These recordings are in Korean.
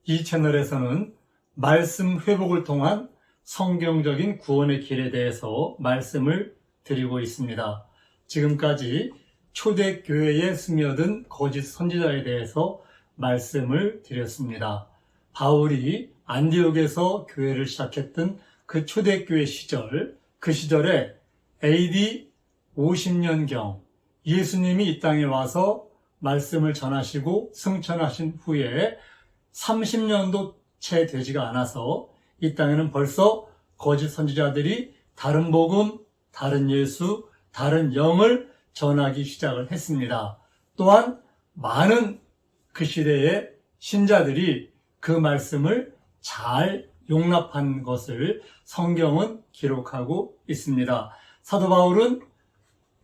이 채널에서는 말씀 회복을 통한 성경적인 구원의 길에 대해서 말씀을 드리고 있습니다. 지금까지 초대교회에 스며든 거짓 선지자에 대해서 말씀을 드렸습니다. 바울이 안디옥에서 교회를 시작했던 그 초대교회 시절, 그 시절에 AD 50년경 예수님이 이 땅에 와서 말씀을 전하시고 승천하신 후에 30년도 채 되지가 않아서 이 땅에는 벌써 거짓 선지자들이 다른 복음, 다른 예수, 다른 영을 전하기 시작을 했습니다. 또한 많은 그 시대의 신자들이 그 말씀을 잘 용납한 것을 성경은 기록하고 있습니다. 사도 바울은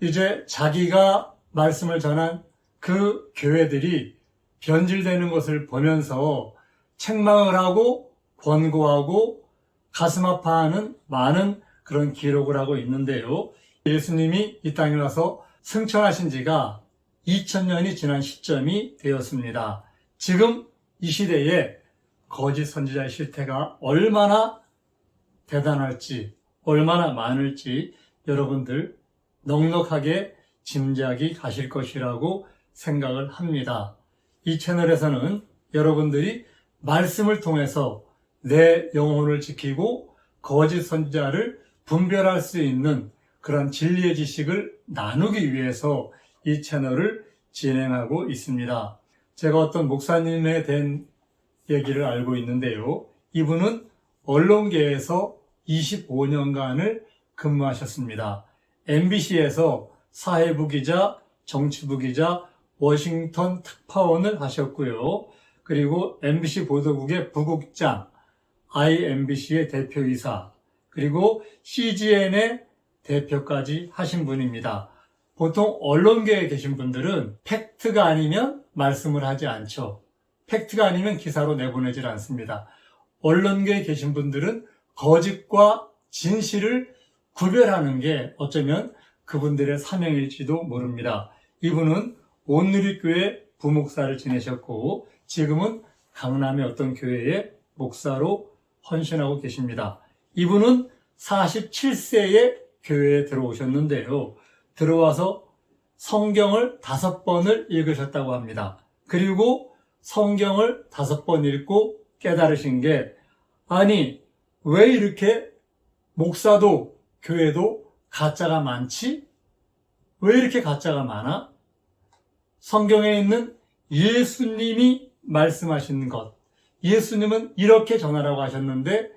이제 자기가 말씀을 전한 그 교회들이 변질되는 것을 보면서 책망을 하고 권고하고 가슴 아파하는 많은 그런 기록을 하고 있는데요. 예수님이 이 땅에 와서 승천하신 지가 2000년이 지난 시점이 되었습니다. 지금 이 시대에 거짓 선지자의 실태가 얼마나 대단할지, 얼마나 많을지 여러분들 넉넉하게 짐작이 가실 것이라고 생각을 합니다. 이 채널에서는 여러분들이 말씀을 통해서 내 영혼을 지키고 거짓 선지자를 분별할 수 있는 그런 진리의 지식을 나누기 위해서 이 채널을 진행하고 있습니다. 제가 어떤 목사님에 대한 얘기를 알고 있는데요. 이분은 언론계에서 25년간을 근무하셨습니다. MBC에서 사회부 기자, 정치부 기자, 워싱턴 특파원을 하셨고요. 그리고 MBC 보도국의 부국장, IMBC의 대표이사, 그리고 CGN의 대표까지 하신 분입니다. 보통 언론계에 계신 분들은 팩트가 아니면 말씀을 하지 않죠. 팩트가 아니면 기사로 내보내질 않습니다. 언론계에 계신 분들은 거짓과 진실을 구별하는 게 어쩌면 그분들의 사명일지도 모릅니다. 이분은 온누리교회 부목사를 지내셨고 지금은 강남의 어떤 교회의 목사로 헌신하고 계십니다. 이분은 47세에 교회에 들어오셨는데요. 들어와서 성경을 5번을 읽으셨다고 합니다. 그리고 성경을 5번 읽고 깨달으신 게 아니 왜 이렇게 목사도 교회도 가짜가 많지? 왜 이렇게 가짜가 많아? 성경에 있는 예수님이 말씀하신 것, 예수님은 이렇게 전하라고 하셨는데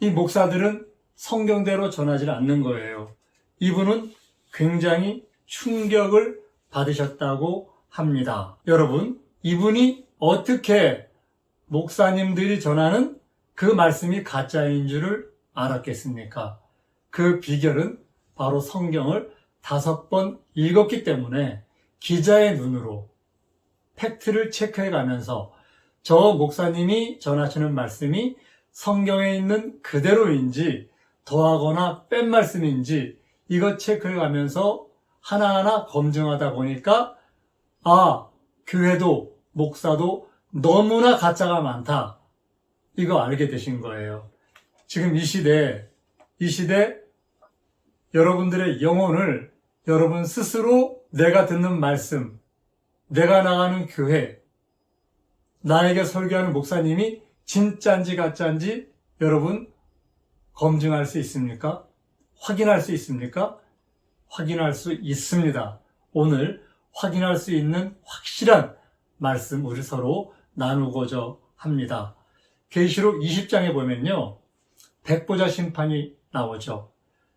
이 목사들은 성경대로 전하지 않는 거예요. 이분은 굉장히 충격을 받으셨다고 합니다. 여러분, 이분이 어떻게 목사님들이 전하는 그 말씀이 가짜인 줄을 알았겠습니까? 그 비결은 바로 성경을 5번 읽었기 때문에 기자의 눈으로 팩트를 체크해 가면서 저 목사님이 전하시는 말씀이 성경에 있는 그대로인지 더하거나 뺀 말씀인지 이것 체크해 가면서 하나하나 검증하다 보니까 교회도 목사도 너무나 가짜가 많다. 이거 알게 되신 거예요. 지금 이 시대 여러분들의 영혼을 여러분 스스로 내가 듣는 말씀, 내가 나가는 교회, 나에게 설교하는 목사님이 진짜인지 가짜인지 여러분 검증할 수 있습니까? 확인할 수 있습니까? 확인할 수 있습니다. 오늘 확인할 수 있는 확실한 말씀 우리 서로 나누고자 합니다. 계시록 20장에 보면요. 백보자 심판이 나오죠.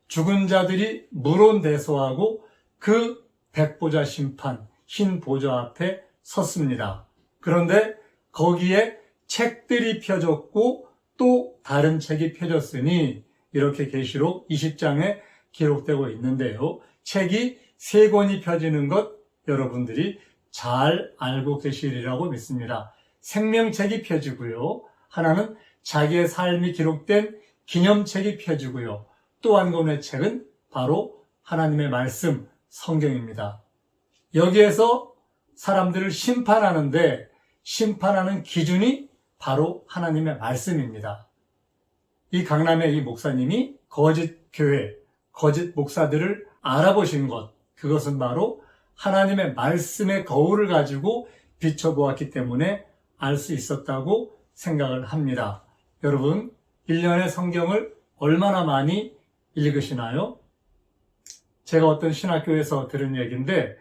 죽은 자들이 물온대소하고 그 백보자 심판, 흰 보좌 앞에 섰습니다. 그런데 거기에 책들이 펴졌고 또 다른 책이 펴졌으니 이렇게 계시록 20장에 기록되고 있는데요. 책이 3권이 펴지는 것 여러분들이 잘 알고 계시리라고 믿습니다. 생명책이 펴지고요. 하나는 자기의 삶이 기록된 기념책이 펴지고요. 또 한 권의 책은 바로 하나님의 말씀, 성경입니다. 여기에서 사람들을 심판하는데 심판하는 기준이 바로 하나님의 말씀입니다. 이 강남의 이 목사님이 거짓 교회, 거짓 목사들을 알아보신 것, 그것은 바로 하나님의 말씀의 거울을 가지고 비춰보았기 때문에 알 수 있었다고 생각을 합니다. 여러분, 1년에 성경을 얼마나 많이 읽으시나요? 제가 어떤 신학교에서 들은 얘기인데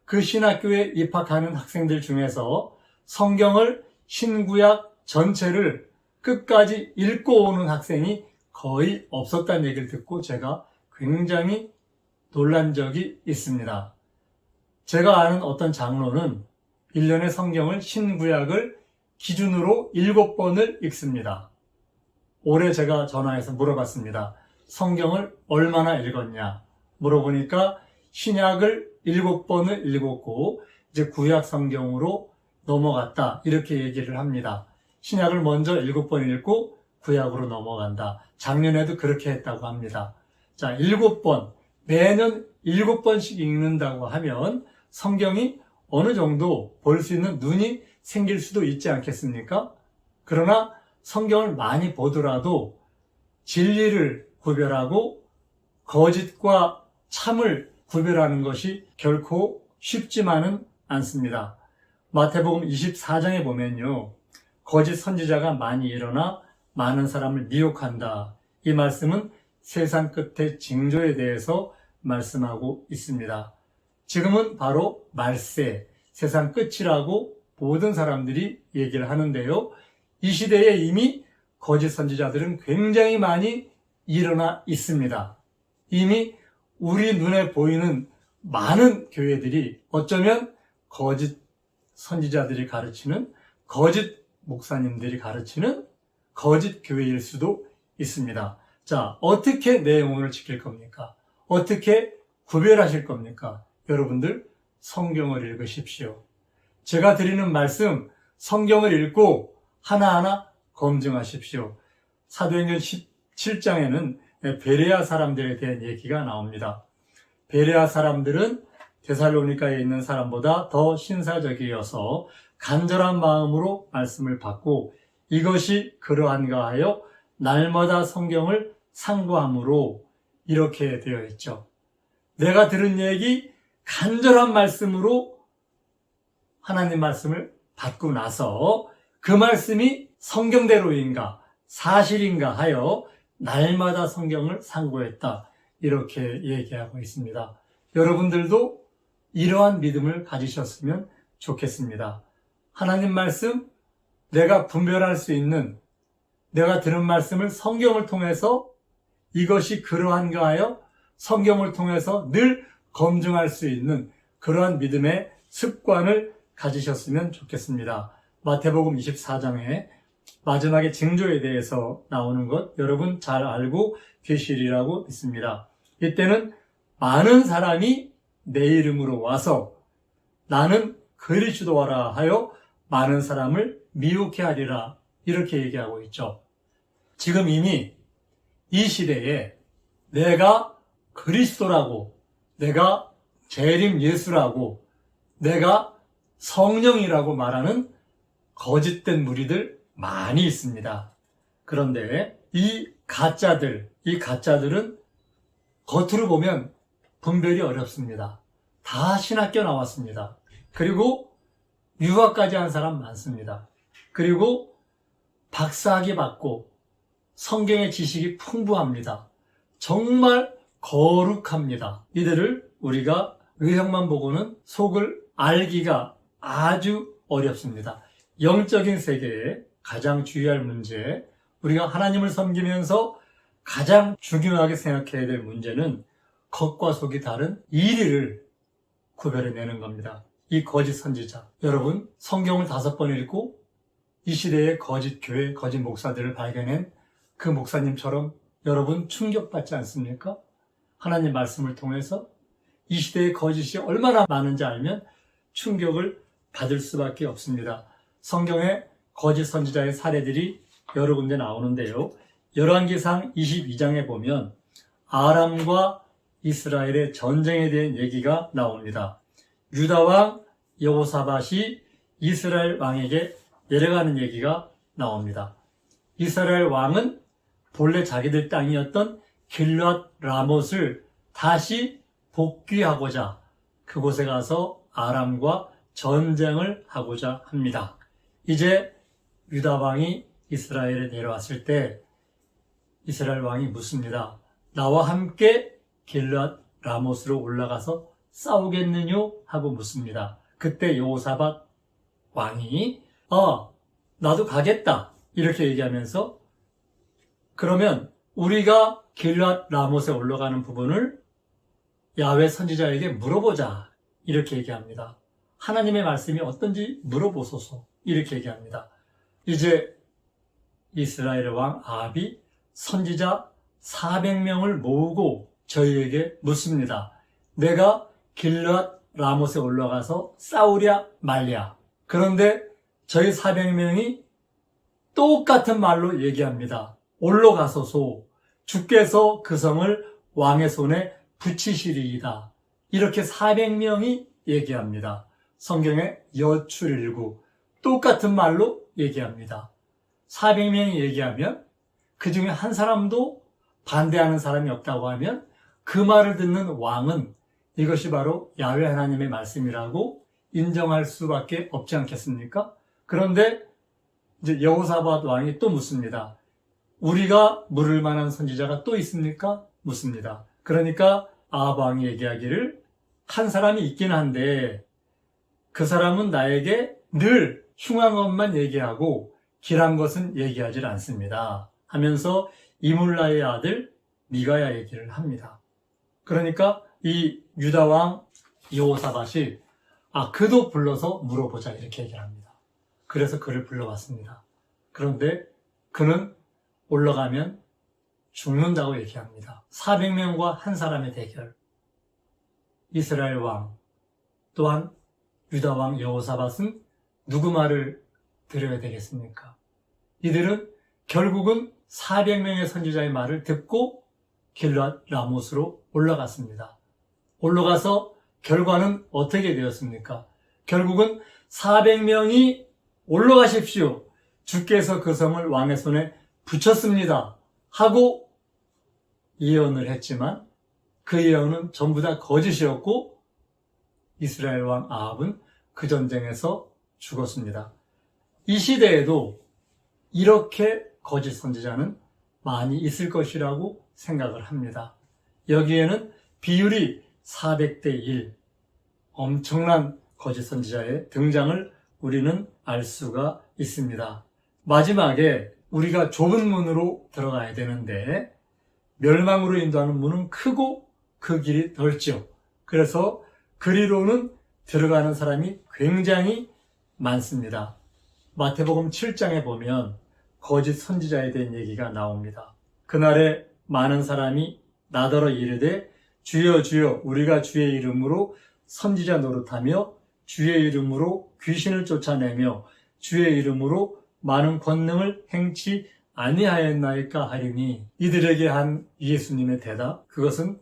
그 신학교에 입학하는 학생들 중에서 성경을 신구약 전체를 끝까지 읽고 오는 학생이 거의 없었다는 얘기를 듣고 제가 굉장히 놀란 적이 있습니다. 제가 아는 어떤 장로는 1년에 성경을 신구약을 기준으로 7번을 읽습니다. 올해 제가 전화해서 물어봤습니다. 성경을 얼마나 읽었냐? 물어보니까 신약을 7번을 읽었고 이제 구약 성경으로 넘어갔다. 이렇게 얘기를 합니다. 신약을 먼저 7번 읽고 구약으로 넘어간다. 작년에도 그렇게 했다고 합니다. 자, 7번, 매년 7번씩 읽는다고 하면 성경이 어느 정도 볼 수 있는 눈이 생길 수도 있지 않겠습니까? 그러나 성경을 많이 보더라도 진리를 구별하고 거짓과 참을 구별하는 것이 결코 쉽지만은 않습니다. 마태복음 24장에 보면요. 거짓 선지자가 많이 일어나 많은 사람을 미혹한다. 이 말씀은 세상 끝의 징조에 대해서 말씀하고 있습니다. 지금은 바로 말세, 세상 끝이라고 모든 사람들이 얘기를 하는데요. 이 시대에 이미 거짓 선지자들은 굉장히 많이 일어나 있습니다. 이미 우리 눈에 보이는 많은 교회들이 어쩌면 거짓 선지자들이 가르치는, 거짓 목사님들이 가르치는 거짓 교회일 수도 있습니다. 자, 어떻게 내용을 지킬 겁니까? 어떻게 구별하실 겁니까? 여러분들 성경을 읽으십시오. 제가 드리는 말씀 성경을 읽고 하나하나 검증하십시오. 사도행전 17장에는 베레아 사람들에 대한 얘기가 나옵니다. 베레아 사람들은 데살로니가에 있는 사람보다 더 신사적이어서 간절한 마음으로 말씀을 받고 이것이 그러한가 하여 날마다 성경을 상고함으로 이렇게 되어 있죠. 내가 들은 얘기 간절한 말씀으로 하나님 말씀을 받고 나서 그 말씀이 성경대로인가 사실인가 하여 날마다 성경을 상고했다. 이렇게 얘기하고 있습니다. 여러분들도 이러한 믿음을 가지셨으면 좋겠습니다. 하나님 말씀, 내가 분별할 수 있는, 내가 들은 말씀을 성경을 통해서 이것이 그러한가 하여 성경을 통해서 늘 검증할 수 있는 그러한 믿음의 습관을 가지셨으면 좋겠습니다. 마태복음 24장에 마지막의 징조에 대해서 나오는 것 여러분 잘 알고 계시리라고 믿습니다. 이때는 많은 사람이 내 이름으로 와서 나는 그리스도라 하여 많은 사람을 미혹해 하리라 이렇게 얘기하고 있죠. 지금 이미 이 시대에 내가 그리스도라고, 내가 재림 예수라고, 내가 성령이라고 말하는 거짓된 무리들 많이 있습니다. 그런데 이 가짜들은 겉으로 보면 분별이 어렵습니다. 다 신학교 나왔습니다. 그리고 유학까지 한 사람 많습니다. 그리고 박사학위 받고 성경의 지식이 풍부합니다. 정말 거룩합니다. 이들을 우리가 외형만 보고는 속을 알기가 아주 어렵습니다. 영적인 세계에 가장 주의할 문제, 우리가 하나님을 섬기면서 가장 중요하게 생각해야 될 문제는 겉과 속이 다른 이리를 구별해내는 겁니다. 이 거짓 선지자, 여러분 성경을 5번 읽고 이 시대의 거짓 교회, 거짓 목사들을 발견한 그 목사님처럼 여러분 충격받지 않습니까? 하나님 말씀을 통해서 이 시대의 거짓이 얼마나 많은지 알면 충격을 받을 수밖에 없습니다. 성경에 거짓 선지자의 사례들이 여러 군데 나오는데요. 열왕기상 22장에 보면 아람과 이스라엘의 전쟁에 대한 얘기가 나옵니다. 유다 왕 여호사밧이 이스라엘 왕에게 내려가는 얘기가 나옵니다. 이스라엘 왕은 본래 자기들 땅이었던 길앗 라못을 다시 복귀하고자 그곳에 가서 아람과 전쟁을 하고자 합니다. 이제 유다 왕이 이스라엘에 내려왔을 때 이스라엘 왕이 묻습니다. 나와 함께 길앗 라못으로 올라가서 싸우겠느냐 하고 묻습니다. 그때 여호사밧 왕이 나도 가겠다 이렇게 얘기하면서 그러면 우리가 길앗 라못에 올라가는 부분을 야훼 선지자에게 물어보자 이렇게 얘기합니다. 하나님의 말씀이 어떤지 물어보소서 이렇게 얘기합니다. 이제 이스라엘 왕 아합이 선지자 400명을 모으고 저희에게 묻습니다. 내가 길앗 라못에 올라가서 싸우랴 말랴. 그런데 저희 400명이 똑같은 말로 얘기합니다. 올라가소서 주께서 그 성을 왕의 손에 붙이시리이다. 이렇게 400명이 얘기합니다. 성경에 여출일구 똑같은 말로 얘기합니다. 400명이 얘기하면 그 중에 한 사람도 반대하는 사람이 없다고 하면 그 말을 듣는 왕은 이것이 바로 야훼 하나님의 말씀이라고 인정할 수밖에 없지 않겠습니까? 그런데 이제 여호사밧 왕이 또 묻습니다. 우리가 물을 만한 선지자가 또 있습니까? 묻습니다. 그러니까 아합 왕이 얘기하기를 한 사람이 있긴 한데 그 사람은 나에게 늘 흉한 것만 얘기하고 길한 것은 얘기하지 않습니다. 하면서 이물라의 아들 미가야 얘기를 합니다. 그러니까 이 유다 왕 여호사밧이 그도 불러서 물어보자 이렇게 얘기를 합니다. 그래서 그를 불러왔습니다. 그런데 그는 올라가면 죽는다고 얘기합니다. 400명과 한 사람의 대결. 이스라엘 왕 또한 유다 왕 여호사밧은 누구 말을 들어야 되겠습니까? 이들은 결국은 400명의 선지자의 말을 듣고 길앗 라못으로 올라갔습니다. 올라가서 결과는 어떻게 되었습니까? 결국은 400명이 올라가십시오. 주께서 그 성을 왕의 손에 붙였습니다. 하고 예언을 했지만 그 예언은 전부 다 거짓이었고 이스라엘 왕 아합은 그 전쟁에서 죽었습니다. 이 시대에도 이렇게 거짓 선지자는 많이 있을 것이라고 생각을 합니다. 여기에는 비율이 400대 1, 엄청난 거짓 선지자의 등장을 우리는 알 수가 있습니다. 마지막에 우리가 좁은 문으로 들어가야 되는데 멸망으로 인도하는 문은 크고 그 길이 넓죠. 그래서 그리로는 들어가는 사람이 굉장히 많습니다. 마태복음 7장에 보면 거짓 선지자에 대한 얘기가 나옵니다. 그날에 많은 사람이 나더러 이르되 주여 주여 우리가 주의 이름으로 선지자 노릇하며 주의 이름으로 귀신을 쫓아내며 주의 이름으로 많은 권능을 행치 아니하였나이까 하리니 이들에게 한 예수님의 대답 그것은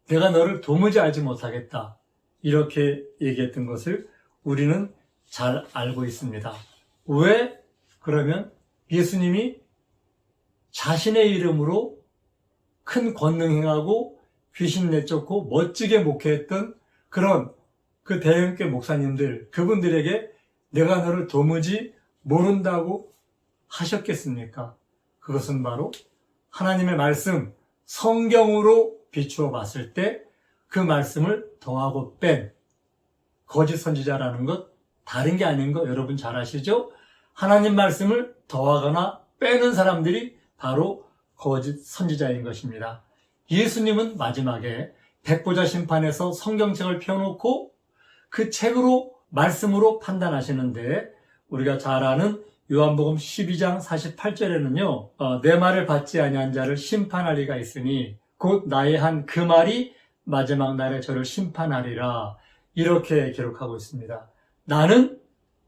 내가 너를 도무지 알지 못하겠다 이렇게 얘기했던 것을 우리는 잘 알고 있습니다. 왜? 그러면 예수님이 자신의 이름으로 큰 권능 행하고 귀신 내쫓고 멋지게 목회했던 그런 그 대형교 목사님들 그분들에게 내가 너를 도무지 모른다고 하셨겠습니까? 그것은 바로 하나님의 말씀 성경으로 비추어 봤을 때 그 말씀을 더하고 뺀 거짓 선지자라는 것 다른 게 아닌 거 여러분 잘 아시죠? 하나님 말씀을 더하거나 빼는 사람들이 바로 거짓 선지자인 것입니다. 예수님은 마지막에 백보자 심판에서 성경책을 펴놓고 그 책으로 말씀으로 판단하시는데 우리가 잘 아는 요한복음 12장 48절에는요. 내 말을 받지 아니한 자를 심판할 이가 있으니 곧 나의 한 그 말이 마지막 날에 저를 심판하리라 이렇게 기록하고 있습니다. 나는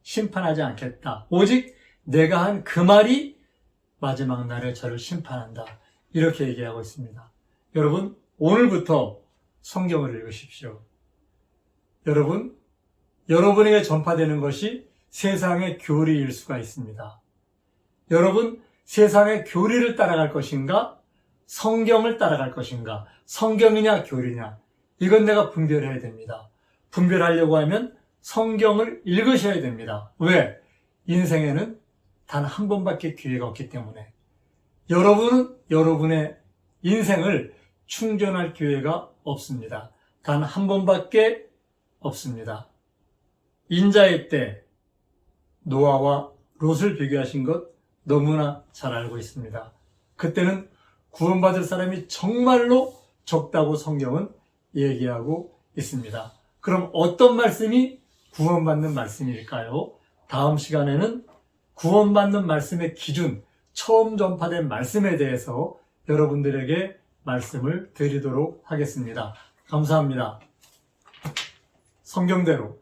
심판하지 않겠다. 오직 내가 한 그 말이 마지막 날에 저를 심판한다. 이렇게 얘기하고 있습니다. 여러분 오늘부터 성경을 읽으십시오. 여러분에게 전파되는 것이 세상의 교리일 수가 있습니다. 여러분 세상의 교리를 따라갈 것인가? 성경을 따라갈 것인가? 성경이냐 교리냐? 이건 내가 분별해야 됩니다. 분별하려고 하면 성경을 읽으셔야 됩니다. 왜? 인생에는 단 한 번밖에 기회가 없기 때문에. 여러분은 여러분의 인생을 충전할 기회가 없습니다. 단 한 번밖에 없습니다. 인자의 때 노아와 롯을 비교하신 것 너무나 잘 알고 있습니다. 그때는 구원받을 사람이 정말로 적다고 성경은 얘기하고 있습니다. 그럼 어떤 말씀이 구원받는 말씀일까요? 다음 시간에는 구원받는 말씀의 기준, 처음 전파된 말씀에 대해서 여러분들에게 말씀을 드리도록 하겠습니다. 감사합니다. 성경대로